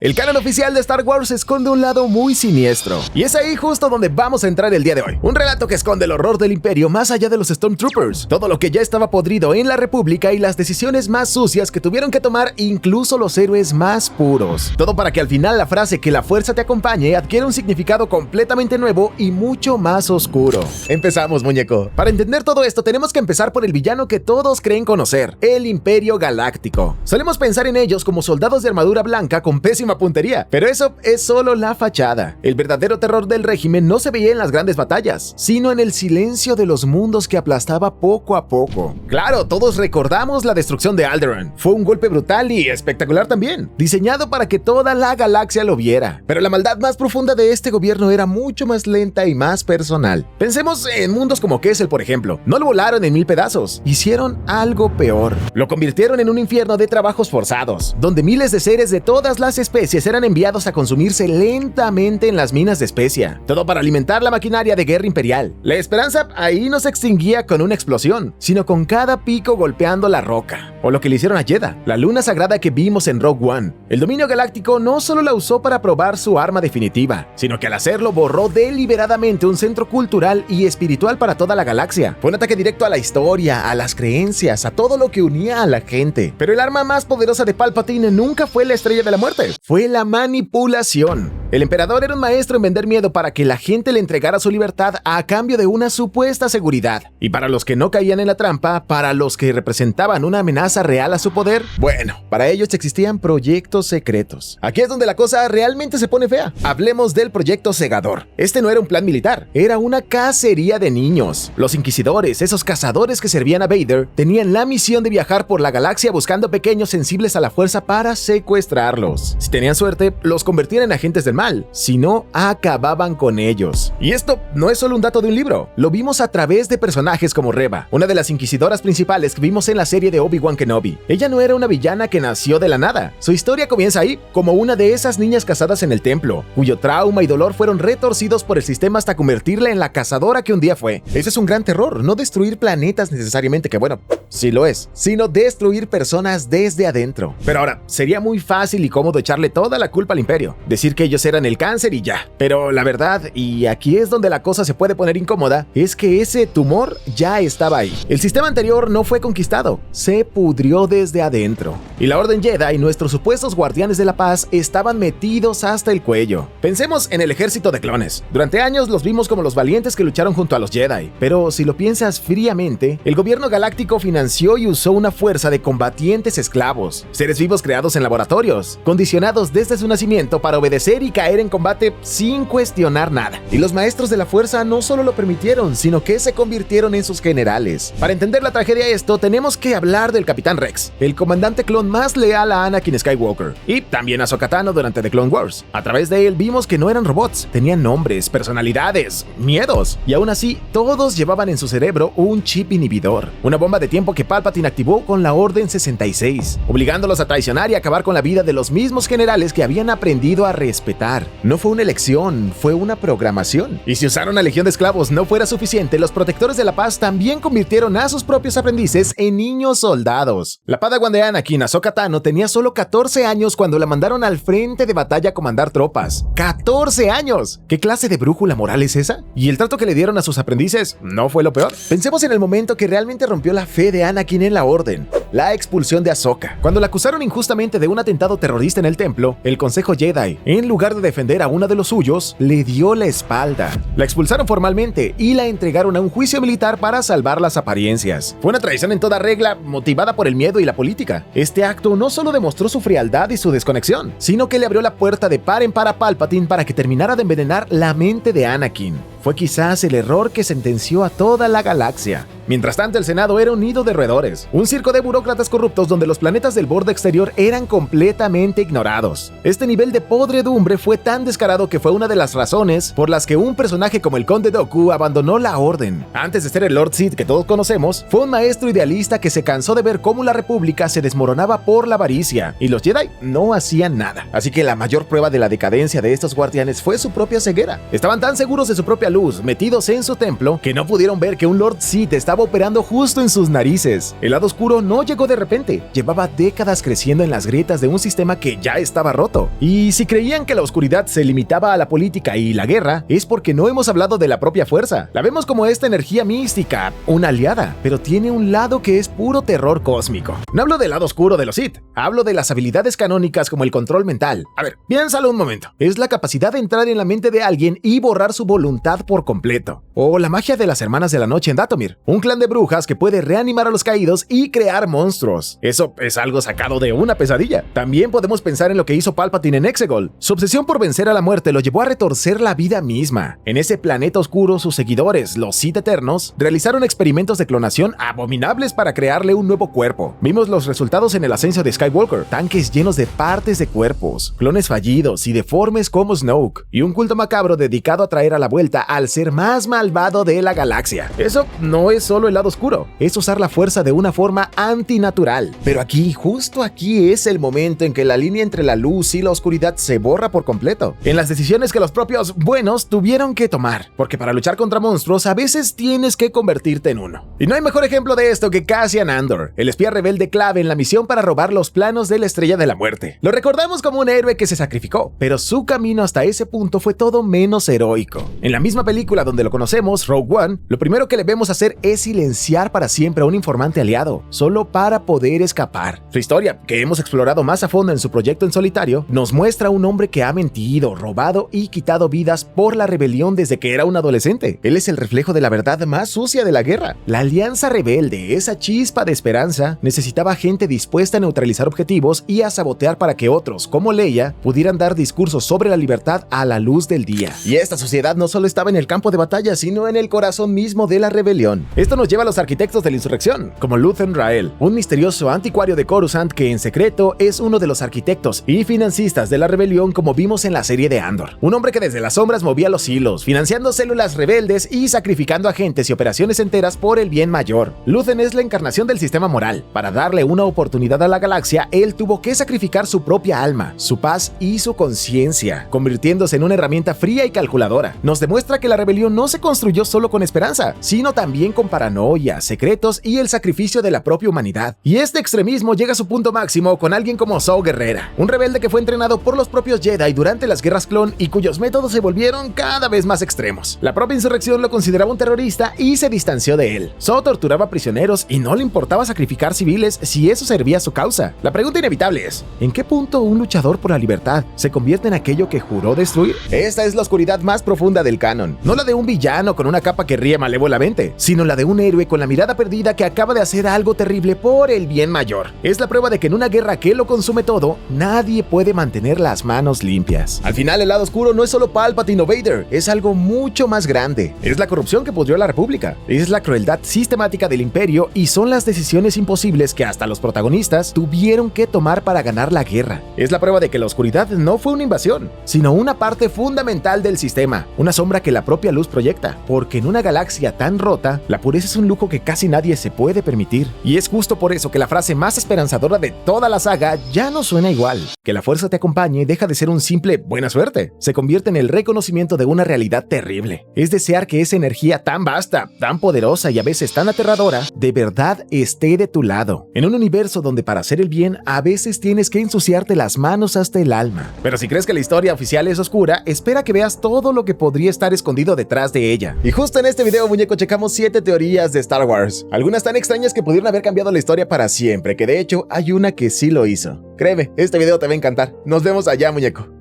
El canon oficial de Star Wars esconde un lado muy siniestro, y es ahí justo donde vamos a entrar el día de hoy. Un relato que esconde el horror del Imperio más allá de los Stormtroopers, todo lo que ya estaba podrido en la República y las decisiones más sucias que tuvieron que tomar incluso los héroes más puros. Todo para que al final la frase "que la fuerza te acompañe" adquiera un significado completamente nuevo y mucho más oscuro. Empezamos, muñeco. Para entender todo esto tenemos que empezar por el villano que todos creen conocer, el Imperio Galáctico. Solemos pensar en ellos como soldados de armadura blanca con pésima puntería, pero eso es solo la fachada. El verdadero terror del régimen no se veía en las grandes batallas, sino en el silencio de los mundos que aplastaba poco a poco. Claro, todos recordamos la destrucción de Alderaan. Fue un golpe brutal y espectacular también, diseñado para que toda la galaxia lo viera. Pero la maldad más profunda de este gobierno era mucho más lenta y más personal. Pensemos en mundos como Kessel, por ejemplo. No lo volaron en 1000 pedazos, hicieron algo peor. Lo convirtieron en un infierno de trabajos forzados, donde miles de seres de todas las especies eran enviados a consumirse lentamente en las minas de especia. Todo para alimentar la maquinaria de guerra imperial. La esperanza ahí no se extinguía con una explosión, sino con cada pico golpeando la roca. O lo que le hicieron a Jedha, la luna sagrada que vimos en Rogue One. El dominio galáctico no solo la usó para probar su arma definitiva, sino que al hacerlo borró deliberadamente un centro cultural y espiritual para toda la galaxia. Fue un ataque directo a la historia, a las creencias, a todo lo que unía a la gente. Pero el arma más poderosa de Palpatine nunca fue la estrella de la muerte, fue la manipulación. El emperador era un maestro en vender miedo para que la gente le entregara su libertad a cambio de una supuesta seguridad. Y para los que no caían en la trampa, para los que representaban una amenaza real a su poder, bueno, para ellos existían proyectos secretos. Aquí es donde la cosa realmente se pone fea. Hablemos del proyecto Segador. Este no era un plan militar, era una cacería de niños. Los inquisidores, esos cazadores que servían a Vader, tenían la misión de viajar por la galaxia buscando pequeños sensibles a la fuerza para secuestrarlos. Si tenían suerte, los convertían en agentes del mal, si no, acababan con ellos. Y esto no es solo un dato de un libro, lo vimos a través de personajes como Reva, una de las inquisidoras principales que vimos en la serie de Obi-Wan Kenobi. Ella no era una villana que nació de la nada, su historia comienza ahí, como una de esas niñas casadas en el templo, cuyo trauma y dolor fueron retorcidos por el sistema hasta convertirla en la cazadora que un día fue. Ese es un gran terror, no destruir planetas necesariamente, que bueno, sí lo es, sino destruir personas desde adentro. Pero ahora, sería muy fácil y cómodo echarle toda la culpa al Imperio, decir que ellos eran el cáncer y ya. Pero la verdad, y aquí es donde la cosa se puede poner incómoda, es que ese tumor ya estaba ahí. El sistema anterior no fue conquistado, se pudrió desde adentro. Y la Orden Jedi y nuestros supuestos guardianes de la paz estaban metidos hasta el cuello. Pensemos en el ejército de clones. Durante años los vimos como los valientes que lucharon junto a los Jedi, pero si lo piensas fríamente, el gobierno galáctico financió y usó una fuerza de combatientes esclavos, seres vivos creados en laboratorios, condicionados desde su nacimiento para obedecer y caer en combate sin cuestionar nada. Y los maestros de la fuerza no solo lo permitieron, sino que se convirtieron en sus generales. Para entender la tragedia de esto, tenemos que hablar del Capitán Rex, el comandante clon más leal a Anakin Skywalker, y también a Ahsoka Tano durante The Clone Wars. A través de él vimos que no eran robots, tenían nombres, personalidades, miedos, y aún así, todos llevaban en su cerebro un chip inhibidor, una bomba de tiempo que Palpatine activó con la Orden 66, obligándolos a traicionar y acabar con la vida de los mismos generales que habían aprendido a respetar. No fue una elección, fue una programación. Y si usar una legión de esclavos no fuera suficiente, los protectores de la paz también convirtieron a sus propios aprendices en niños soldados. La Padawan de Anakin, Ahsoka Tano, tenía solo 14 años cuando la mandaron al frente de batalla a comandar tropas. ¡14 años! ¿Qué clase de brújula moral es esa? Y el trato que le dieron a sus aprendices no fue lo peor. Pensemos en el momento que realmente rompió la fe de Anakin en la Orden: la expulsión de Ahsoka. Cuando la acusaron injustamente de un atentado terrorista en el templo, el Consejo Jedi, en lugar de defender a uno de los suyos, le dio la espalda. La expulsaron formalmente y la entregaron a un juicio militar para salvar las apariencias. Fue una traición en toda regla, motivada por el miedo y la política. Este acto no solo demostró su frialdad y su desconexión, sino que le abrió la puerta de par en par a Palpatine para que terminara de envenenar la mente de Anakin. Fue quizás el error que sentenció a toda la galaxia. Mientras tanto, el Senado era un nido de roedores, un circo de burócratas corruptos donde los planetas del borde exterior eran completamente ignorados. Este nivel de podredumbre fue tan descarado que fue una de las razones por las que un personaje como el Conde Dooku abandonó la Orden. Antes de ser el Lord Sith que todos conocemos, fue un maestro idealista que se cansó de ver cómo la República se desmoronaba por la avaricia, y los Jedi no hacían nada. Así que la mayor prueba de la decadencia de estos guardianes fue su propia ceguera. Estaban tan seguros de su propia luz, metidos en su templo, que no pudieron ver que un Lord Sith estaba estaba operando justo en sus narices. El lado oscuro no llegó de repente, llevaba décadas creciendo en las grietas de un sistema que ya estaba roto. Y si creían que la oscuridad se limitaba a la política y la guerra, es porque no hemos hablado de la propia fuerza. La vemos como esta energía mística, una aliada, pero tiene un lado que es puro terror cósmico. No hablo del lado oscuro de los Sith, hablo de las habilidades canónicas como el control mental. A ver, piénsalo un momento. Es la capacidad de entrar en la mente de alguien y borrar su voluntad por completo. O la magia de las Hermanas de la Noche en Dathomir, un clan de brujas que puede reanimar a los caídos y crear monstruos. Eso es algo sacado de una pesadilla. También podemos pensar en lo que hizo Palpatine en Exegol. Su obsesión por vencer a la muerte lo llevó a retorcer la vida misma. En ese planeta oscuro, sus seguidores, los Sith Eternos, realizaron experimentos de clonación abominables para crearle un nuevo cuerpo. Vimos los resultados en el ascenso de Skywalker, tanques llenos de partes de cuerpos, clones fallidos y deformes como Snoke, y un culto macabro dedicado a traer a la vuelta al ser más malvado de la galaxia. Eso no es solo el lado oscuro, es usar la fuerza de una forma antinatural. Pero aquí, justo aquí es el momento en que la línea entre la luz y la oscuridad se borra por completo, en las decisiones que los propios buenos tuvieron que tomar, porque para luchar contra monstruos a veces tienes que convertirte en uno. Y no hay mejor ejemplo de esto que Cassian Andor, el espía rebelde clave en la misión para robar los planos de la Estrella de la Muerte. Lo recordamos como un héroe que se sacrificó, pero su camino hasta ese punto fue todo menos heroico. En la misma película donde lo conocemos, Rogue One, lo primero que le vemos hacer es silenciar para siempre a un informante aliado, solo para poder escapar. Su historia, que hemos explorado más a fondo en su proyecto en solitario, nos muestra a un hombre que ha mentido, robado y quitado vidas por la rebelión desde que era un adolescente. Él es el reflejo de la verdad más sucia de la guerra. La Alianza Rebelde, esa chispa de esperanza, necesitaba gente dispuesta a neutralizar objetivos y a sabotear para que otros, como Leia, pudieran dar discursos sobre la libertad a la luz del día. Y esta sociedad no solo estaba en el campo de batalla, sino en el corazón mismo de la rebelión. Esto nos lleva a los arquitectos de la insurrección, como Luthen Rael, un misterioso anticuario de Coruscant que en secreto es uno de los arquitectos y financistas de la rebelión, como vimos en la serie de Andor. Un hombre que desde las sombras movía los hilos, financiando células rebeldes y sacrificando agentes y operaciones enteras por el bien mayor. Luthen es la encarnación del sistema moral. Para darle una oportunidad a la galaxia, él tuvo que sacrificar su propia alma, su paz y su conciencia, convirtiéndose en una herramienta fría y calculadora. Nos demuestra que la rebelión no se construyó solo con esperanza, sino también con paranoia, secretos y el sacrificio de la propia humanidad. Y este extremismo llega a su punto máximo con alguien como Saw Gerrera, un rebelde que fue entrenado por los propios Jedi durante las guerras clon y cuyos métodos se volvieron cada vez más extremos. La propia insurrección lo consideraba un terrorista y se distanció de él. Saw torturaba prisioneros y no le importaba sacrificar civiles si eso servía a su causa. La pregunta inevitable es, ¿en qué punto un luchador por la libertad se convierte en aquello que juró destruir? Esta es la oscuridad más profunda del canon, no la de un villano con una capa que ríe malévolamente, sino la de un héroe con la mirada perdida que acaba de hacer algo terrible por el bien mayor. Es la prueba de que en una guerra que lo consume todo, nadie puede mantener las manos limpias. Al final, el lado oscuro no es solo Palpatine o Vader, es algo mucho más grande. Es la corrupción que pudrió la República, es la crueldad sistemática del Imperio y son las decisiones imposibles que hasta los protagonistas tuvieron que tomar para ganar la guerra. Es la prueba de que la oscuridad no fue una invasión, sino una parte fundamental del sistema, una sombra que la propia luz proyecta, porque en una galaxia tan rota, la pureza es un lujo que casi nadie se puede permitir. Y es justo por eso que la frase más esperanzadora de toda la saga ya no suena igual. Que la fuerza te acompañe deja de ser un simple buena suerte, se convierte en el reconocimiento de una realidad terrible. Es desear que esa energía tan vasta, tan poderosa y a veces tan aterradora, de verdad esté de tu lado. En un universo donde para hacer el bien a veces tienes que ensuciarte las manos hasta el alma. Pero si crees que la historia oficial es oscura, espera que veas todo lo que podría estar escondido detrás de ella. Y justo en este video, muñeco, checamos 7 teorías de Star Wars. Algunas tan extrañas que pudieron haber cambiado la historia para siempre, que de hecho hay una que sí lo hizo. Créeme, este video te va a encantar. Nos vemos allá, muñeco.